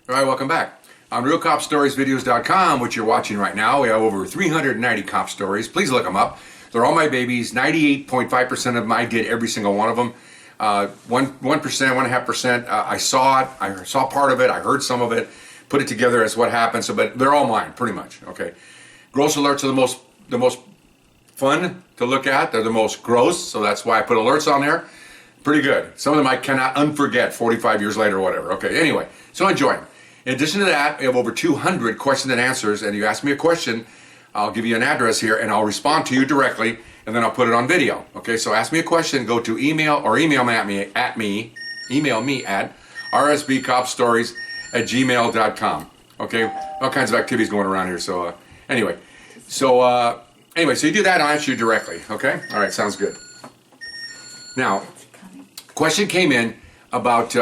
All right, welcome back. On RealCopStoriesVideos.com, which you're watching right now, we have over 390 cop stories. Please look them up. They're all my babies. 98.5% of them, I did every single one of them. 1.5%, I saw it. I saw part of it. I heard some of it. Put it together as what happened. So, but they're all mine, pretty much. Okay. Gross alerts are the most fun to look at. They're the most gross, so that's why I put alerts on there. Pretty good. Some of them I cannot unforget 45 years later or whatever. Okay. Anyway, so enjoy them. In addition to that, we have over 200 questions and answers, and you ask me a question, I'll give you an address here, and I'll respond to you directly, and then I'll put it on video. Okay, so ask me a question, go to email me at rsbcopstories@gmail.com. Okay, all kinds of activities going around here. So anyway, so you do that, I'll answer you directly. Okay, all right, sounds good. Now, question came in about.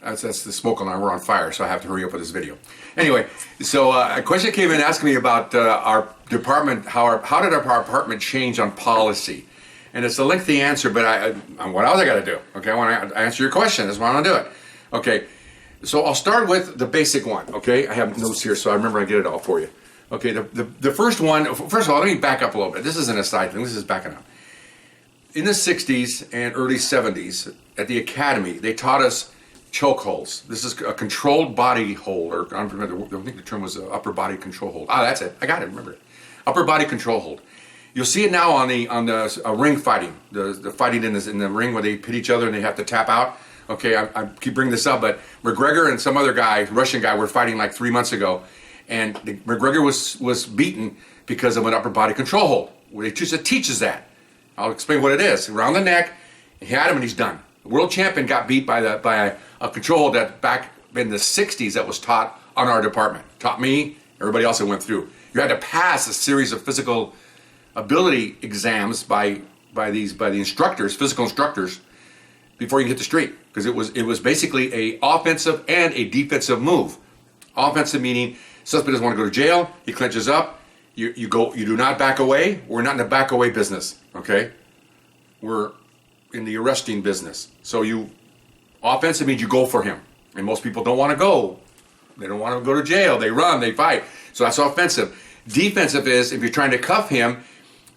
That's the smoke alarm. We're on fire, so I have to hurry up with this video. Anyway, so a question came in asking me about our department. How did our department change on policy? And it's a lengthy answer, but what else I got to do? Okay, I want to answer your question. That's why I want to do it. Okay, so I'll start with the basic one. Okay, I have notes here, so I remember I get it all for you. Okay, the first one. First of all, let me back up a little bit. This isn't a side thing. This is backing up. In the 60s and early 70s, at the academy, they taught us chokeholds. This is a controlled body hold, or I think the term was upper body control hold. Ah, that's it. I got it. Remember it. Upper body control hold. You'll see it now on the ring fighting. The fighting in the ring where they pit each other and they have to tap out. Okay, I keep bringing this up, but McGregor and some other guy, Russian guy, were fighting like 3 months ago, and McGregor was beaten because of an upper body control hold. It teaches that. I'll explain what it is. Around the neck, he had him and he's done. The world champion got beat by a control hold that back in the 60s that was taught on our department. Taught me, everybody else that went through. You had to pass a series of physical ability exams by the instructors, physical instructors, before you hit the street, because it was basically a offensive and a defensive move. Offensive meaning suspect doesn't want to go to jail. He clenches up. You do not back away. We're not in the back away business. Okay, we're in the arresting business. So offensive means you go for him, and most people don't want to go. They don't want to go to jail. They run. They fight. So that's offensive. Defensive is if you're trying to cuff him,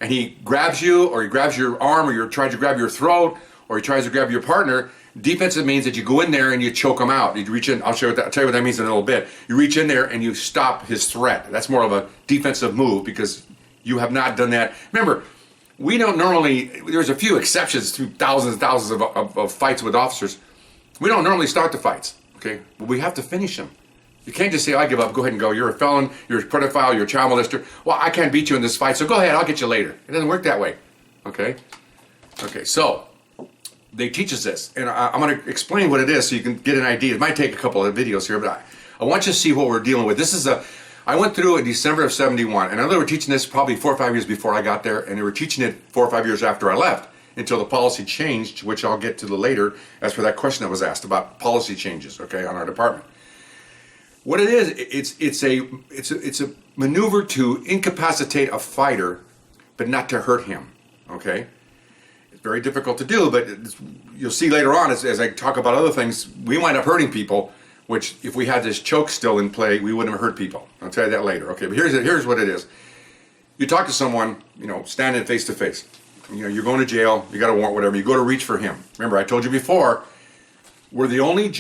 and he grabs you, or he grabs your arm, or you're trying to grab your throat, or he tries to grab your partner. Defensive means that you go in there and you choke him out. You reach in. I'll tell you what that means in a little bit. You reach in there and you stop his threat. That's more of a defensive move because you have not done that. Remember, we don't normally. There's a few exceptions to thousands and thousands of fights with officers. We don't normally start the fights. Okay, but we have to finish them. You can't just say, I give up, go ahead and go. You're a felon, you're a pedophile, you're a child molester. Well, I can't beat you in this fight, so go ahead, I'll get you later. It doesn't work that way. Okay, so they teach us this, and I'm going to explain what it is so you can get an idea. It might take a couple of videos here, but I want you to see what we're dealing with. I went through in December of 71, and I know they were teaching this probably 4 or 5 years before I got there, and they were teaching it 4 or 5 years after I left, until the policy changed, which I'll get to later as for that question that was asked about policy changes, okay, on our department. What it is, it's a maneuver to incapacitate a fighter, but not to hurt him, okay? It's very difficult to do, but you'll see later on as I talk about other things, we wind up hurting people, which if we had this choke still in play, we wouldn't have hurt people. I'll tell you that later, okay? But here's what it is. You talk to someone, standing face to face. You're going to jail, you got a warrant, whatever, you go to reach for him. Remember, I told you before, we're the only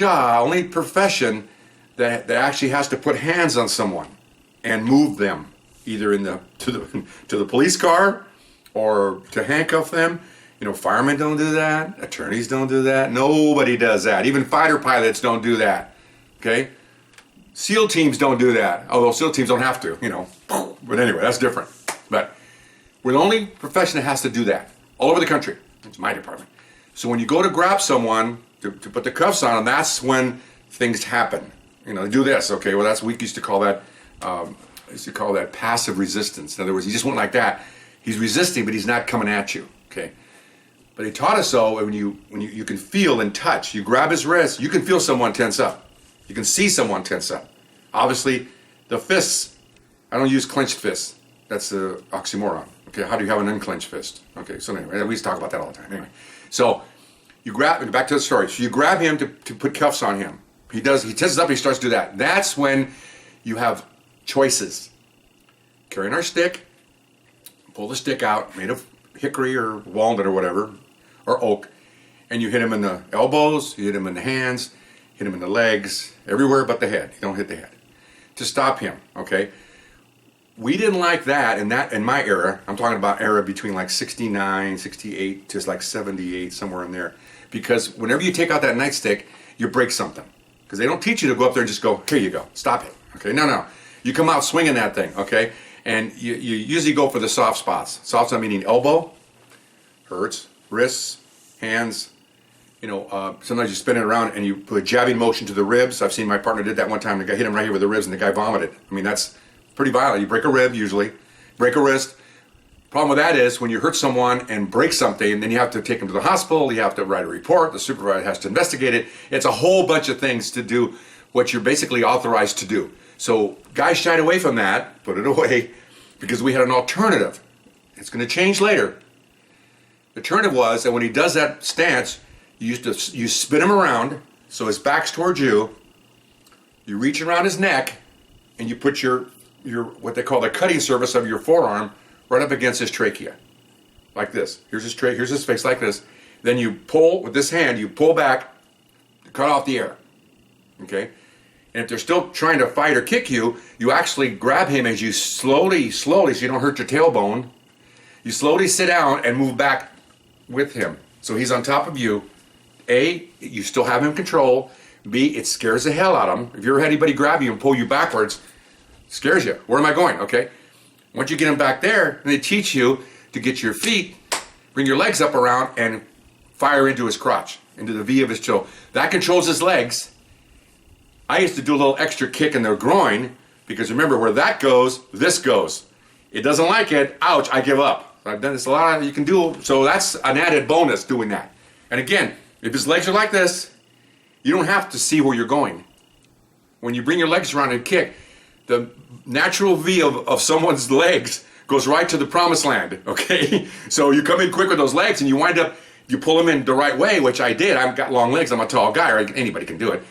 profession that actually has to put hands on someone and move them either to the police car or to handcuff them. Firemen don't do that, attorneys don't do that, nobody does that. Even fighter pilots don't do that. Okay? SEAL teams don't do that, although SEAL teams don't have to, But anyway, that's different. But we're the only profession that has to do that all over the country. It's my department. So when you go to grab someone to put the cuffs on them, that's when things happen. Do this. Okay, well we used to call that passive resistance. In other words, he just went like that. He's resisting, but he's not coming at you. Okay, but he taught us so when you can feel and touch. You grab his wrist, you can feel someone tense up. You can see someone tense up. Obviously, the fists. I don't use clenched fists. That's the oxymoron. Okay, how do you have an unclenched fist? Okay, so anyway, we used to talk about that all the time. Anyway, so you grab, back to the story. So you grab him to put cuffs on him. he tenses up, he starts to do that. That's when you have choices. Carrying our stick, pull the stick out, made of hickory or walnut or whatever, or oak, and you hit him in the elbows, you hit him in the hands, hit him in the legs, everywhere but the head. You don't hit the head. To stop him, okay? We didn't like that in my era. I'm talking about era between like 69, 68 to like 78, somewhere in there. Because whenever you take out that nightstick, you break something. Because they don't teach you to go up there and just go, here you go, stop it. Okay, no. You come out swinging that thing, okay? And you usually go for the soft spots. Soft spot meaning elbow, hurts, wrists, hands. Sometimes you spin it around and you put a jabbing motion to the ribs. I've seen my partner did that one time. The guy hit him right here with the ribs and the guy vomited. I mean, that's pretty violent. You break a rib usually, break a wrist. Problem with that is when you hurt someone and break something, then you have to take them to the hospital, you have to write a report, the supervisor has to investigate it. It's a whole bunch of things to do what you're basically authorized to do. So guys shied away from that, put it away, because we had an alternative. It's going to change later. The alternative was that when he does that stance, you spin him around so his back's towards you, you reach around his neck, and you put your what they call the cutting surface of your forearm right up against his trachea, like this. Here's his face like this. Then you pull with this hand, you pull back, cut off the air, okay? And if they're still trying to fight or kick you, you actually grab him as you slowly, so you don't hurt your tailbone, you slowly sit down and move back with him. So he's on top of you. A, you still have him in control. B, it scares the hell out of him. If you ever had anybody grab you and pull you backwards, it scares you. Where am I going? Okay. Once you get him back there, they teach you to get your feet, bring your legs up around, and fire into his crotch, into the V of his toe. That controls his legs. I used to do a little extra kick in the groin, because remember, where that goes, this goes. It doesn't like it, ouch, I give up. I've done this a lot, you can do, so that's an added bonus doing that. And again, if his legs are like this, you don't have to see where you're going. When you bring your legs around and kick, the natural V of someone's legs goes right to the promised land, okay? So you come in quick with those legs and you wind up, you pull them in the right way, which I did. I've got long legs, I'm a tall guy, or anybody can do it.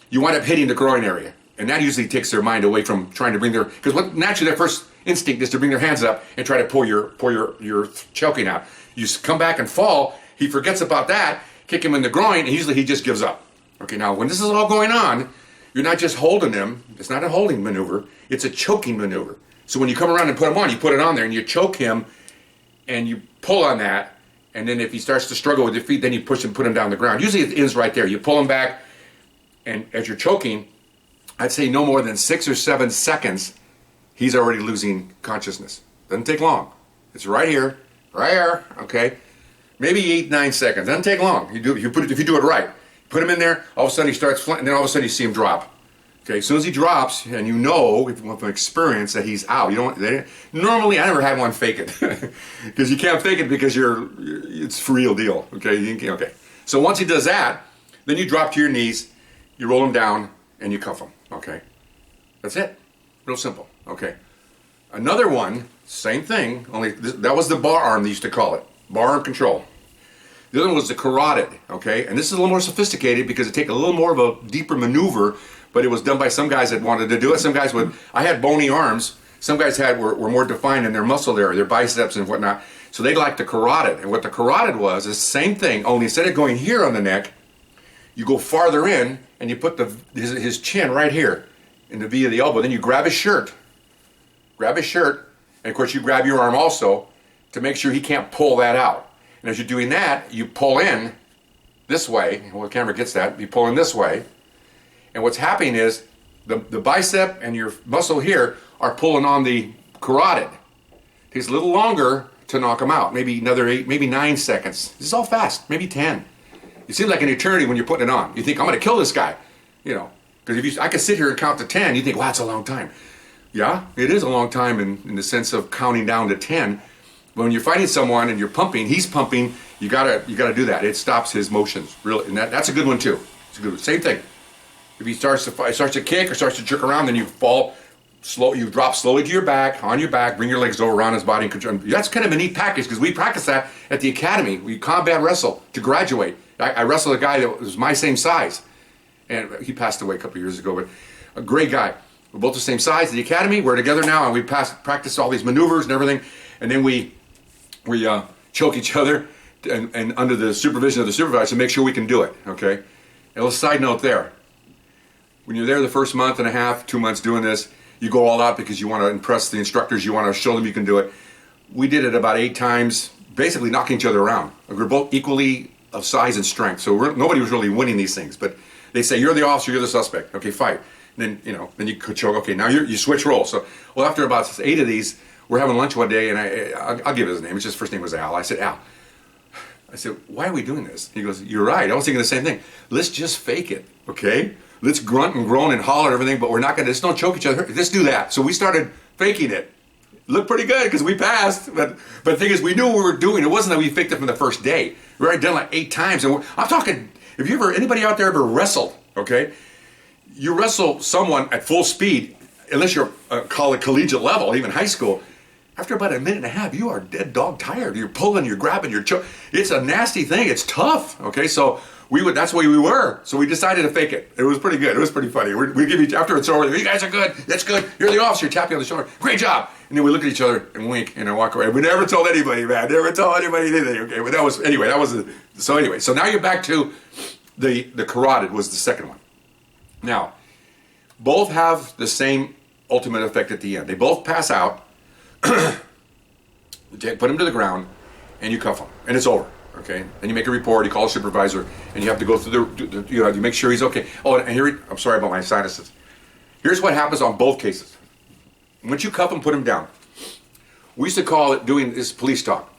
You wind up hitting the groin area. And that usually takes their mind away from trying to bring because naturally their first instinct is to bring their hands up and try to pull your choking out. You come back and fall, he forgets about that, kick him in the groin, and usually he just gives up. Okay, now when this is all going on, you're not just holding him, it's not a holding maneuver, it's a choking maneuver. So when you come around and put him on, you put it on there and you choke him and you pull on that, and then if he starts to struggle with your feet, then you push him, put him down the ground. Usually it ends right there. You pull him back, and as you're choking, I'd say no more than 6 or 7 seconds, he's already losing consciousness. Doesn't take long. It's right here, okay? Maybe 8, 9 seconds. Doesn't take long. If you do it right. Put him in there, all of a sudden he starts flying, and then all of a sudden you see him drop. Okay, as soon as he drops, and you know from experience that he's out. Normally, I never had one fake it, because you can't fake it because it's for real deal. Okay, So once he does that, then you drop to your knees, you roll him down, and you cuff him. Okay, that's it. Real simple. Okay, another one, same thing. Only that was the bar arm they used to call it, bar arm control. The other one was the carotid, okay? And this is a little more sophisticated because it takes a little more of a deeper maneuver, but it was done by some guys that wanted to do it. Some guys I had bony arms. Some guys were more defined in their muscle area, their biceps and whatnot. So they liked the carotid. And what the carotid was is the same thing, only instead of going here on the neck, you go farther in and you put his chin right here in the V of the elbow. Then you grab his shirt. And of course you grab your arm also to make sure he can't pull that out. And as you're doing that, you pull in this way. Well, the camera gets that. You pull in this way. And what's happening is the bicep and your muscle here are pulling on the carotid. It takes a little longer to knock them out. Maybe another 8, maybe 9 seconds. This is all fast. Maybe 10. It seems like an eternity when you're putting it on. You think, I'm going to kill this guy. Because I could sit here and count to 10. You think, wow, that's a long time. Yeah, it is a long time in the sense of counting down to 10. But when you're fighting someone and you're pumping, he's pumping, you gotta do that. It stops his motions, really, and that's a good one too. It's a good one. Same thing. If he starts to kick or starts to jerk around, then you fall slow. You drop slowly to your back, on your back, bring your legs over around his body and control. That's kind of a neat package because we practice that at the academy. We combat wrestle to graduate. I wrestled a guy that was my same size, and he passed away a couple years ago, but a great guy. We're both the same size at the academy. We're together now, and we practice all these maneuvers and everything, and then we choke each other and under the supervision of the supervisor to make sure we can do it, okay? And a little side note there. When you're there the first month and a half, 2 months doing this, you go all out because you want to impress the instructors, you want to show them you can do it. We did it about 8 times, basically knocking each other around. We're both equally of size and strength, so nobody was really winning these things, but they say, you're the officer, you're the suspect, okay, fight. And then, then you could choke, okay, now you switch roles. So, well, after about 8 of these, we're having lunch one day, and I'll give his name, his first name was Al. I said, Al, why are we doing this? He goes, you're right, I was thinking the same thing. Let's just fake it, okay? Let's grunt and groan and holler and everything, but we're not going to, just don't choke each other. Let's do that. So we started faking it. Looked pretty good because we passed, but the thing is, we knew what we were doing. It wasn't that we faked it from the first day. We already done like 8 times. And I'm talking, if you ever, anybody out there ever wrestled, okay? You wrestle someone at full speed, unless you're collegiate level, even high school, after about a minute and a half, you are dead dog tired. You're pulling, you're grabbing, you're choking. It's a nasty thing. It's tough, okay? So that's the way we were. So we decided to fake it. It was pretty good. It was pretty funny. We give each, after it's over, you guys are good. That's good. You're the officer. Tap you on the shoulder. Great job. And then we look at each other and wink and I walk away. We never told anybody, man. Never told anybody anything, okay? But that was, so now you're back to the carotid was the second one. Now, both have the same ultimate effect at the end. They both pass out, put them to the ground, and you cuff them, and it's over. Okay, then you make a report. You call a supervisor, and you have to go through you have to make sure he's okay. Oh, and I'm sorry about my sinuses. Here's what happens on both cases. Once you cuff him, put him down. We used to call it doing this police talk.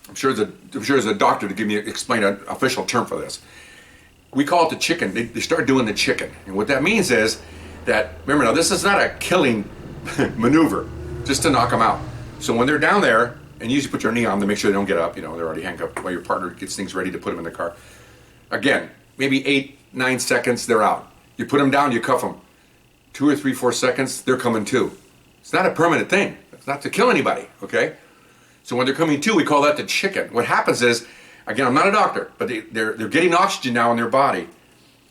I'm sure there's a doctor to explain an official term for this. We call it the chicken. They start doing the chicken, and what that means is that, remember now, this is not a killing maneuver, just to knock them out. So when they're down there, and you usually put your knee on to make sure they don't get up, they're already handcuffed while your partner gets things ready to put them in the car. Again, maybe 8, 9 seconds, they're out. You put them down, you cuff them. 2 or 3, 4 seconds, they're coming to. It's not a permanent thing. It's not to kill anybody, okay? So when they're coming to, we call that the chicken. What happens is, again, I'm not a doctor, but they're getting oxygen now in their body,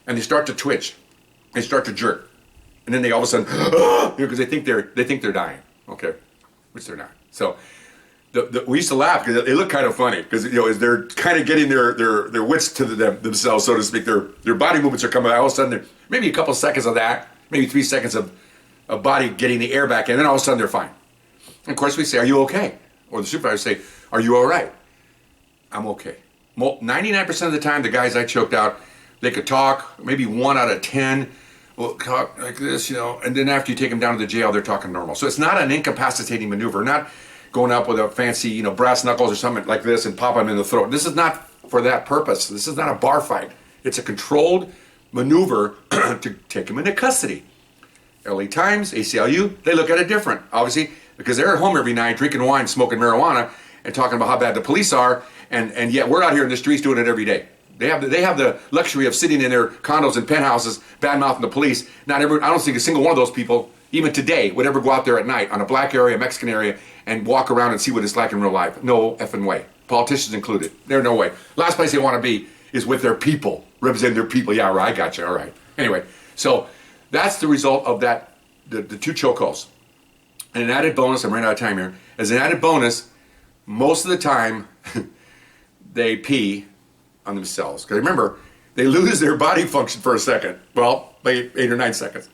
and they start to twitch. They start to jerk. And then they all of a sudden, because they think they're dying, okay? Which they're not. So we used to laugh because they look kind of funny because as they're kind of getting their wits to themselves, so to speak. Their body movements are coming out. All of a sudden, maybe a couple seconds of that, maybe 3 seconds of body getting the air back in, and then all of a sudden they're fine. And of course, we say, "Are you okay?" Or the supervisor say, "Are you all right?" I'm okay. 99% of the time, the guys I choked out, they could talk. Maybe 1 out of 10 will talk like this, and then after you take them down to the jail, they're talking normal. So it's not an incapacitating maneuver, not going up with a fancy, brass knuckles or something like this and pop them in the throat. This is not for that purpose. This is not a bar fight. It's a controlled maneuver to take them into custody. LA Times, ACLU, they look at it different, obviously, because they're at home every night drinking wine, smoking marijuana, and talking about how bad the police are, and yet we're out here in the streets doing it every day. They have the luxury of sitting in their condos and penthouses, bad-mouthing the police. I don't think a single one of those people, even today, would ever go out there at night on a black area, Mexican area, and walk around and see what it's like in real life. No effing way. Politicians included. There's no way. Last place they want to be is with their people, representing their people. Yeah, right, I got you, all right. Anyway, so that's the result of that, the 2 chokeholds. And an added bonus, I'm running out of time here, as an added bonus, most of the time, they pee on themselves. Because remember, they lose their body function for a second. Well, like 8 or 9 seconds.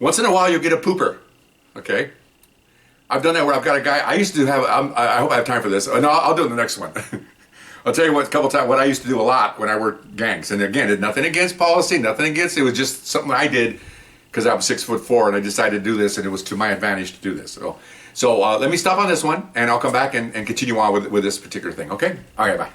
Once in a while, you'll get a pooper, okay? I've done that where I've got a guy, I used to have, I hope I have time for this. No, I'll do it in the next one. I'll tell you what, a couple times, what I used to do a lot when I worked gangs. And again, it's nothing against policy, nothing against, it was just something I did because I was 6'4" and I decided to do this, and it was to my advantage to do this. So let me stop on this one, and I'll come back and continue on with this particular thing, okay? All right, bye.